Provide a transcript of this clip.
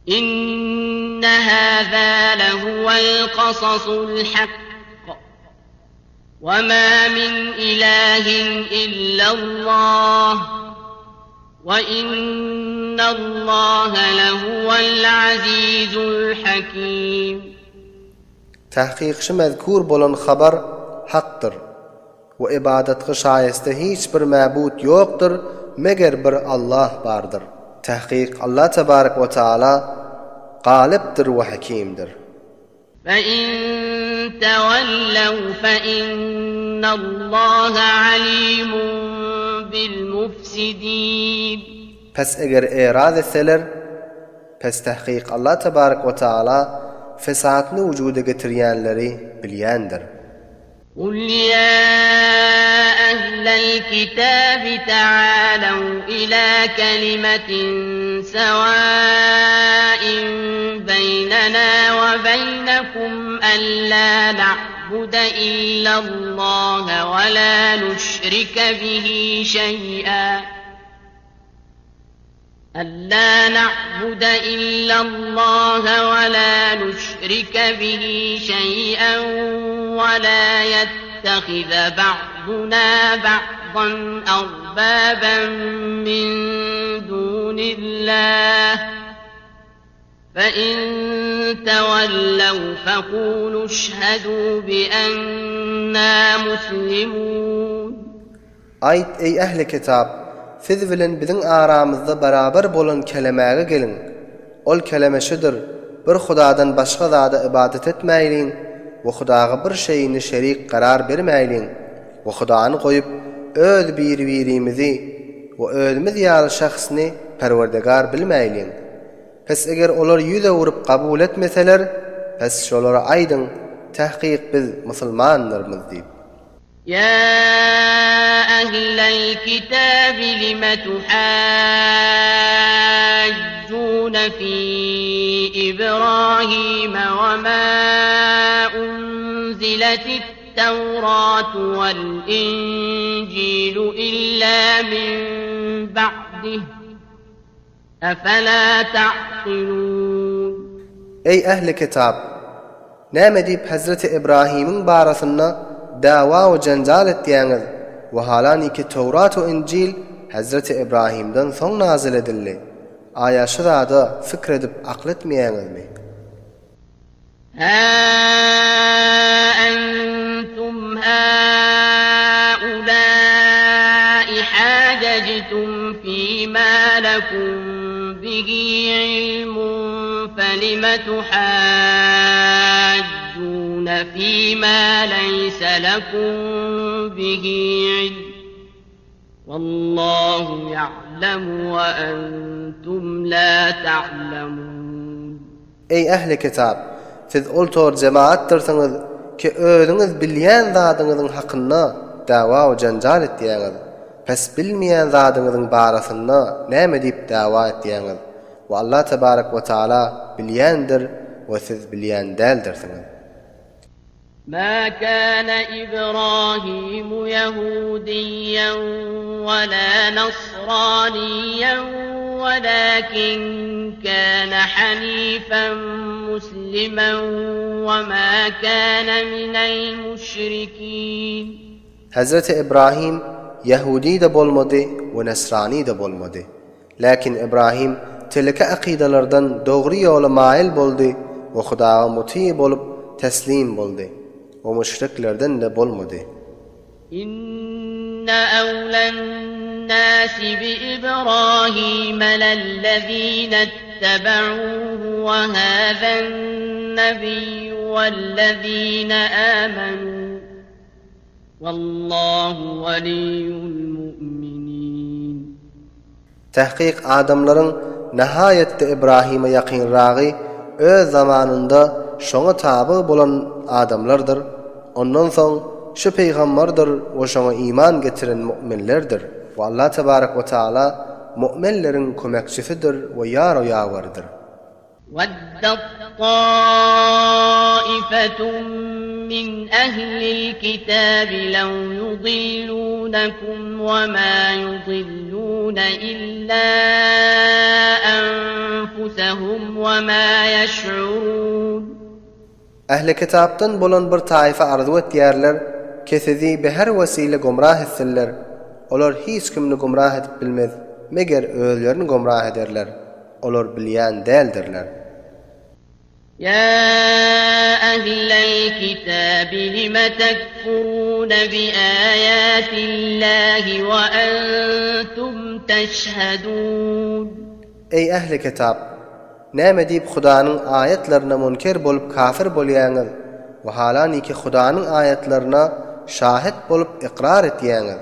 إن هذا لهو القصص الحق وما من إله إلا الله وإن الله لهو العزيز الحكيم. تحقيق مذكور بولن خبر حقdır ve ibadetki şayeste hiç bir mabud yoktur meger bir Allah bardır. Tahqiq Allah tebarek ve Teala galiptir ve hakimdir. فَإِن تَوَلَّوْا فَإِنَّ اللّٰهَ عَلِيمٌ بِالْمُفْسِدِينَ. Pes eğer irad etseler, pes tahqiq Allah tebarek ve Teala fesatını vücuda getiriyenleri bilyendir. قُلْ يَا أَهْلَ الْكِتَابِ تَعَالَوْا إِلَى كَلِمَةٍ سَوَاءٍ بَيْنَنَا وَبَيْنَكُمْ أَلَّا نَعْبُدَ إِلَّا اللَّهَ وَلَا نُشْرِكَ به شيئا ولا يتخذ بعضنا بعضا أربابا من دون الله فإن تولوا فقولوا اشهدوا بأننا مسلمون. Ayt ey ehli kitap, siz bilen bizim aramızda beraber bolan kelimeye gelin. Ol kelime şudur: bir Hudadan başka zada ibadet etmeyin ve Hudaga bir şeyini şerik karar vermeyin ve Hudany koyup öz bir-birimizi ve özümüz ýaly şahsyny perwerdegar bilmeyin. Pes eger olar yüze vurup kabul etmeseler, pes şolara aydın tahqiq biz musulmanlarmyz diýip. يا أهل الكتاب لم تحاجون في إبراهيم وما أنزلت التوراة والإنجيل إلا من بعده أفلا تعقلون. Ey ehli kitap! Näme diýip Hazreti İbrahim'in barasynda dava ve cencal etdiğiniz ve halaniki Tevrat ve İncil Hazreti İbrahim'den son nazil edildi. Aya şurada fikredip akletmeyeniz mi? Ha entum haulâi hâcectum fîmâ lekum bihi ilmun felime tuhâccûn فيما ليس لكم به علم والله يعلم وأنتم لا تعلمون. Ey ehli kitap! Siz oltor cemaattirsiniz ki özüňiz bilýän zadyňyzyň hakyna dawa we janjal etdiňiz. Pes bilmeýän zadyňyzyň barasynda näme diýip dawa etdiňiz? Ve Allah tebarek ve Teala bilýändir we siz bilýän däldirsiniz. ما كان إبراهيم يهوديا ولا نصرانيا ولكن كان حنيفا مسلما وما كان من المشركين. Hazreti İbrahim Yahudi de bolmadı ve Nasrani de bolmadı. Lakin İbrahim teleke akidalardan doğru yola mail boldu ve Hudağa muti bolup teslim boldu. O müşriklerden de bolmadı. İnne evlen nâsi bi İbrahim lellezîne ittebe'ûhu ve hâzen nebiyyü vellezîne âmenû vallahu veliyyul mu'minin. Tahqiq adamların nihayette İbrahim'e yakınrağı öz zamanında şoňa taby bolan adamlardır. Ondan soň şu peýgamberdir we şoňa iman getiren mu'minlerdir. Ve Allah tebarek ve Teala mu'minlerin kömekçisidir ve ýar-ýawardyr. وَدَّتْ طَائِفَةٌ مِّنْ أَهْلِ الْكِتَابِ لَوْ يُضِلُّونَكُمْ وَمَا يُضِلُّونَ إِلَّا أَنفُسَهُمْ وَمَا يَشْعُرُونَ. Ahli kitapdan bolan bir taifa arzu etýärler, kesidi be her vesile gumrah etseler. Olar hiç kimni gumrah edip bilmez, meger özlerini gumrah ederler. Olar bilýän däldirler. يا أهل الكتاب لم تكفرون بآيات الله وأنتم تشهدون. Ey ehli kitap! Näme diýip Hudaanyň ayetlerine münker bolup kafir bolýaňyz we halaniki Hudaanyň ayetlerine şahit bolup ikrar etýäňiz.